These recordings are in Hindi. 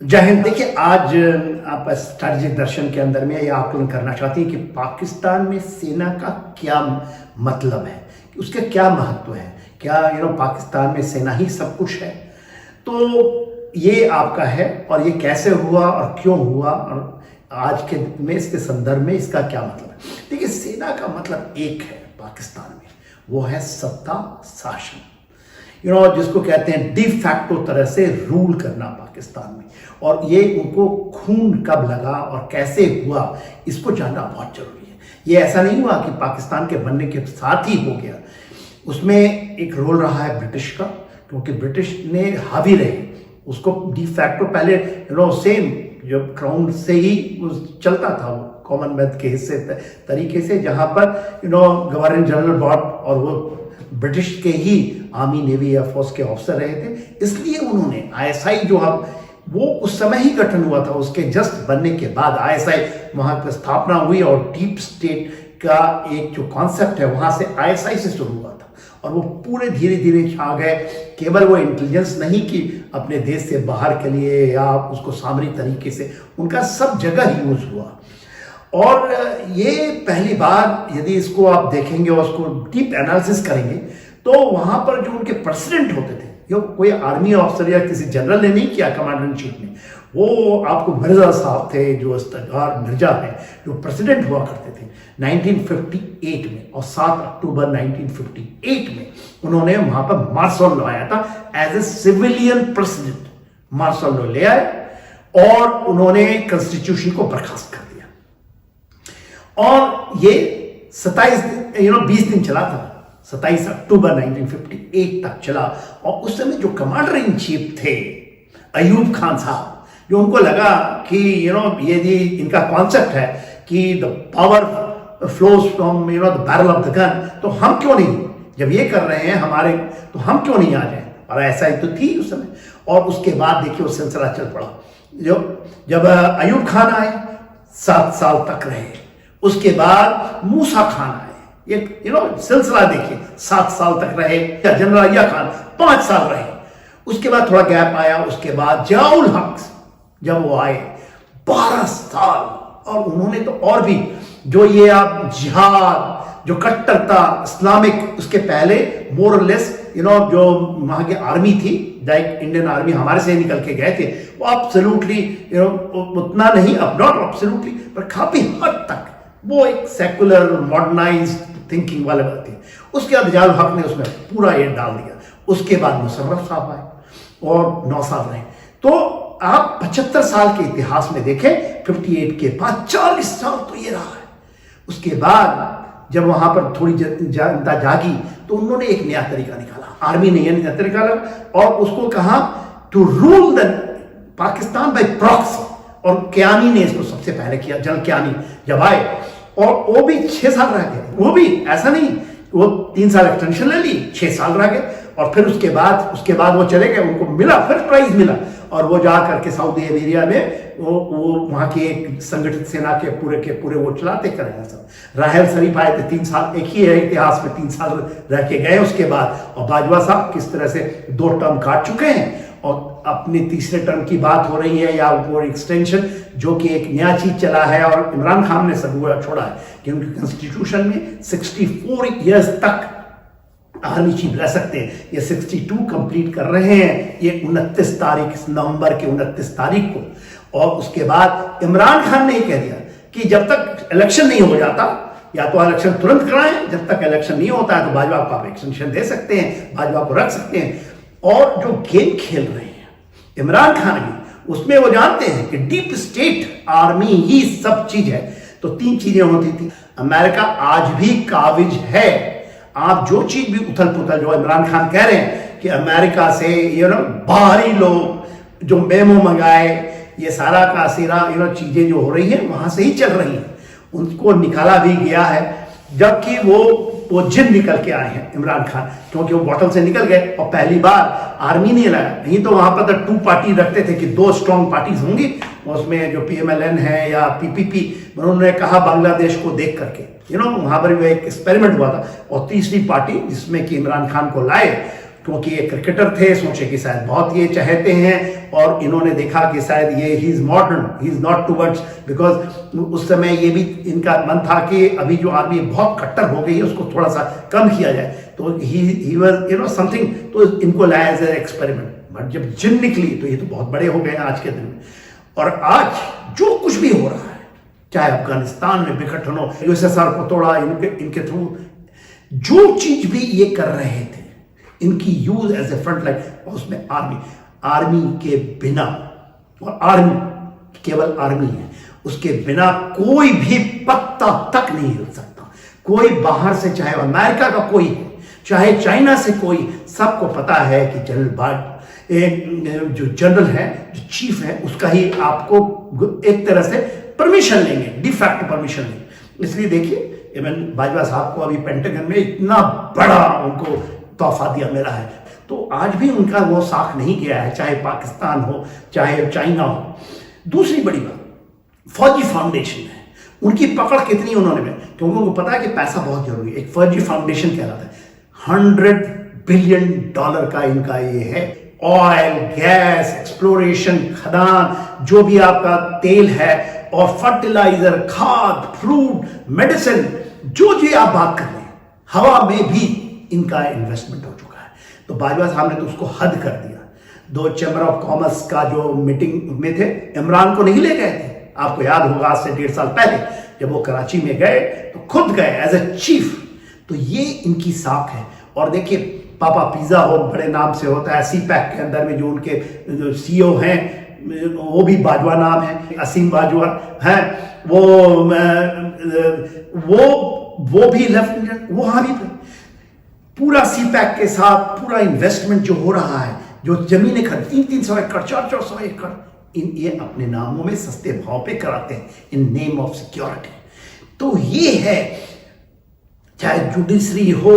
जय हिंद। देखिए, आज आप स्ट्रैटेजिक दर्शन के अंदर में यह आकलन करना चाहती हैं कि पाकिस्तान में सेना का क्या मतलब है, उसके क्या महत्व है, क्या पाकिस्तान में सेना ही सब कुछ है। तो ये आपका है और ये कैसे हुआ और क्यों हुआ और आज के में इसके संदर्भ में इसका क्या मतलब है। देखिए, सेना का मतलब एक है पाकिस्तान में, वो है सत्ता शासन, जिसको कहते हैं डी फैक्टो तरह से रूल करना पाकिस्तान में। और ये उनको खून कब लगा और कैसे हुआ, इसको जानना बहुत जरूरी है। ये ऐसा नहीं हुआ कि पाकिस्तान के बनने के साथ ही हो गया, उसमें एक रोल रहा है ब्रिटिश का, क्योंकि ब्रिटिश ने हावी रहे उसको डी फैक्टो पहले सेम जब क्राउन से ही चलता था वो कॉमनवेल्थ के हिस्से तरीके से, जहां पर गवर्नर जनरल बॉट और वो ब्रिटिश के ही आर्मी नेवी एयरफोर्स के ऑफिसर रहे थे। इसलिए उन्होंने आईएसआई जो हम वो उस समय ही गठन हुआ था, उसके जस्ट बनने के बाद आईएसआई वहां पर स्थापना हुई और डीप स्टेट का एक जो कॉन्सेप्ट है वहां से आईएसआई से शुरू हुआ था और वो पूरे धीरे धीरे छा गए। केवल वो इंटेलिजेंस नहीं कि अपने देश से बाहर के लिए या उसको सामरिक तरीके से, उनका सब जगह यूज हुआ। और ये पहली बार यदि इसको आप देखेंगे और उसको डीप एनालिसिस करेंगे तो वहां पर जो उनके प्रेसिडेंट होते थे, जो कोई आर्मी ऑफिसर या किसी जनरल ने नहीं किया कमांडर इन चीफ ने, वो आपको मिर्जा साहब थे, जो इफ्तिखार मिर्जा है, जो प्रेसिडेंट हुआ करते थे 1958 में। और 7 अक्टूबर 1958 में उन्होंने वहां पर मार्शल लॉ आया था as a civilian president. Martial law ले आए और उन्होंने कॉन्स्टिट्यूशन को बर्खास्त कर दिया और ये 20 दिन चला था। 27 अक्टूबर 1958 तक चला। और उस समय जो कमांडर इन चीफ थे अयूब खान साहब, जो उनको लगा कि ये इनका कॉन्सेप्ट है कि the power flows from the barrel of the gun, तो हम क्यों नहीं, जब ये कर रहे हैं हमारे, तो हम क्यों नहीं आ जाए। और ऐसा ही तो थी उस समय। और उसके बाद देखिए वो सिलसिला चल पड़ा। जब अयूब खान आए 7 साल तक रहे, उसके बाद मूसा खान आए, ये सिलसिला देखिए 7 साल तक रहे। जनरल अय्या खान 5 साल रहे, उसके बाद थोड़ा गैप आया, उसके बाद जियाउल हक जब वो आए 12 साल। और उन्होंने तो और भी जो ये आप जिहाद, जो कट्टरता इस्लामिक, उसके पहले मोरलेस जो वहां की आर्मी थी, लाइक इंडियन आर्मी हमारे से निकल के गए थे, वो एब्सोल्युटली उतना नहीं, अब नॉट एब्सोल्युटली पर काफी हद तक वो एक सेकुलर मॉडर्नाइज्ड थिंकिंग वाले बात थी। उसके बाद जियाउल हक ने उसमें पूरा ये डाल दिया। उसके बाद मुशर्रफ साहब आए और 9 साल रहे। तो आप 75 साल के इतिहास में देखें, 58 के बाद 40 साल तो ये रहा है। उसके बाद जब वहां पर थोड़ी जनता जागी तो उन्होंने एक नया तरीका निकाला, आर्मी ने नया तरीका निकाला और उसको कहा to rule the Pakistan by proxy. और क्यानी ने इसको सबसे पहले किया। जनरल क्यानी जब आए और वो भी 6 साल रह गए, वो भी ऐसा नहीं, वो 3 साल एक्सटेंशन ले ली, 6 साल रह गए। और फिर उसके बाद वो चले गए, उनको मिला, फिर प्राइज मिला और वो जा करके सऊदी अरेबिया में वो वहां की एक संगठित सेना के पूरे वो चलाते कर रहे हैं सब। राहल शरीफ आए थे 3 साल, एक ही है इतिहास में 3 साल रह के गए उसके बाद। और बाजवा साहब किस तरह से 2 टर्म काट चुके हैं और अपने तीसरे टर्म की बात हो रही है, या वो एक्सटेंशन, जो कि एक नया चीज चला है। और इमरान खान ने सब छोड़ा है कि उनके कॉन्स्टिट्यूशन में 64 ईयर्स तक आर्मी चीफ रह सकते हैं। ये 62 कंप्लीट कर रहे हैं ये 29 तारीख, नवंबर के 29 तारीख को। और उसके बाद इमरान खान ने कह दिया कि जब तक इलेक्शन नहीं हो जाता, या तो इलेक्शन तुरंत कराएं, जब तक इलेक्शन नहीं होता है तो भाजपा को आप एक्सटेंशन दे सकते हैं, भाजपा को रख सकते हैं। और जो गेम खेल रहे हैं इमरान खान भी, उसमें वो जानते हैं कि डीप स्टेट आर्मी ही सब चीज है। तो 3 चीजें होती थी। अमेरिका आज भी काबिज है। आप जो चीज भी उथल पुथल, जो इमरान खान कह रहे हैं कि अमेरिका से बाहरी लोग जो मेमो मंगाए, ये सारा का सीरा चीजें जो हो रही है वहां से ही चल रही हैं, उनको निकाला भी गया है। जबकि वो जिन निकल के आए हैं इमरान खान, क्योंकि वो बॉटल से निकल गए और पहली बार आर्मी नहीं लगा। नहीं तो वहां पर तो 2 पार्टी रखते थे कि 2 स्ट्रॉन्ग पार्टीज होंगी, उसमें जो PMLN है या PPP, उन्होंने कहा बांग्लादेश को देख करके वहां पर एक एक्सपेरिमेंट हुआ था। और तीसरी पार्टी जिसमें कि इमरान खान को लाए क्योंकि ये क्रिकेटर थे, सोचे कि शायद बहुत ये चाहते हैं, और इन्होंने देखा कि शायद ये he is modern, he is not towards, because उस समय ये भी इनका मन था कि अभी जो आर्मी बहुत कट्टर हो गई है उसको थोड़ा सा कम किया जाए, तो ही वाज समथिंग, तो इनको लाया एज ए एक्सपेरिमेंट। बट जब जिन निकली तो ये तो बहुत बड़े हो गए आज के दिन में। और आज जो कुछ भी हो रहा है, चाहे अफगानिस्तान में विघटन हो, यूएसएसआर को तोड़ा इनके थ्रू, जो चीज भी ये कर रहे थे इनकी use as a front line, और उसमें आर्मी के बिना, और आर्मी केवल आर्मी है, उसके बिना कोई भी पत्ता तक नहीं हिल सकता। कोई बाहर से, चाहे अमेरिका का कोई है, चाहे चाइना से कोई, सबको पता है कि जो जनरल है, जो चीफ है, उसका ही आपको एक तरह से परमिशन लेंगे, डिफैक्ट परमिशन लेंगे। इसलिए देखिए इवन बाजवा साहब को अभी पेंटागन में इतना बड़ा उनको तोहफा दिया मिला है, तो आज भी उनका वो साख नहीं गया है, चाहे पाकिस्तान हो चाहे चाइना हो। दूसरी बड़ी बात, फौजी फाउंडेशन है, उनकी पकड़ कितनी उन्होंने में, क्योंकि उनको पता है कि पैसा बहुत जरूरी है। एक फौजी फाउंडेशन कह रहा था, $100 बिलियन का इनका ये है, ऑयल, गैस, एक्सप्लोरेशन, खदान, जो भी आपका तेल है, और फर्टिलाइजर, खाद, फ्रूट, मेडिसिन, जो जो आप बात कर रहे हैं, हवा में भी इनका इन्वेस्टमेंट हो चुका है। तो बाजवा साहब ने तो उसको हद कर दिया। दो चैम्बर ऑफ कॉमर्स का जो मीटिंग में थे, इमरान को नहीं ले गए थे, आपको याद होगा, आज से 1.5 साल पहले जब वो कराची में गए तो खुद गए एज ए चीफ। तो ये इनकी साख है। और देखिए, पापा पिज्जा हो बड़े नाम से होता है, सीपैक के अंदर में जो उनके जो सीईओ हैं वो भी बाजवा नाम है, असीम बाजवा है, वो भी लेफ्टिनेंट, वो हामिद है। पूरा सीपैक के साथ पूरा इन्वेस्टमेंट जो हो रहा है, जो जमीनें खरीद 300 एकड़ 400 एकड़, ये अपने नामों में सस्ते भाव पे कराते हैं इन नेम ऑफ सिक्योरिटी। तो ये है, चाहे जुडिशरी हो,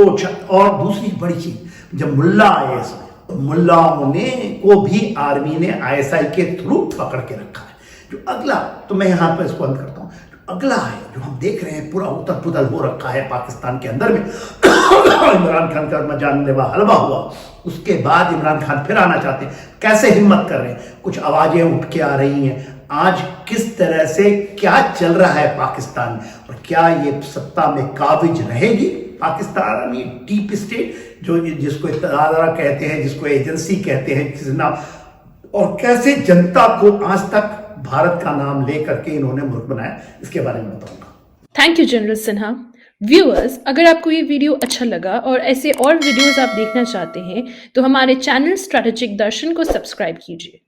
और दूसरी बड़ी चीज, जब मुल्ला आए इसमें, तो मुल्लाओं ने को भी आर्मी ने आईएसआई के थ्रू पकड़ के रखा है। जो अगला, तो मैं यहां पर इसको बंद करता हूं, अगला है जो हम देख रहे हैं, पूरा उथल पुथल हो रखा है पाकिस्तान के अंदर में। इमरान खान का जानलेवा हलवा हुआ, उसके बाद इमरान खान फिर आना चाहते हैं, कैसे हिम्मत कर रहे हैं, कुछ आवाजें उठ के आ रही हैं। आज किस तरह से क्या चल रहा है पाकिस्तान में, और क्या ये सत्ता में काबिज रहेगी पाकिस्तान में डीप स्टेट, जो जिसको इत्तेदारा कहते हैं, जिसको एजेंसी कहते हैं, किस नाम, और कैसे जनता को आज तक भारत का नाम लेकर के इन्होंने मुल्क बनाया, इसके बारे में बताऊंगा। Thank you general Sinha. Viewers, अगर आपको ये वीडियो अच्छा लगा और ऐसे और वीडियोस आप देखना चाहते हैं तो हमारे चैनल स्ट्रैटेजिक दर्शन को सब्सक्राइब कीजिए।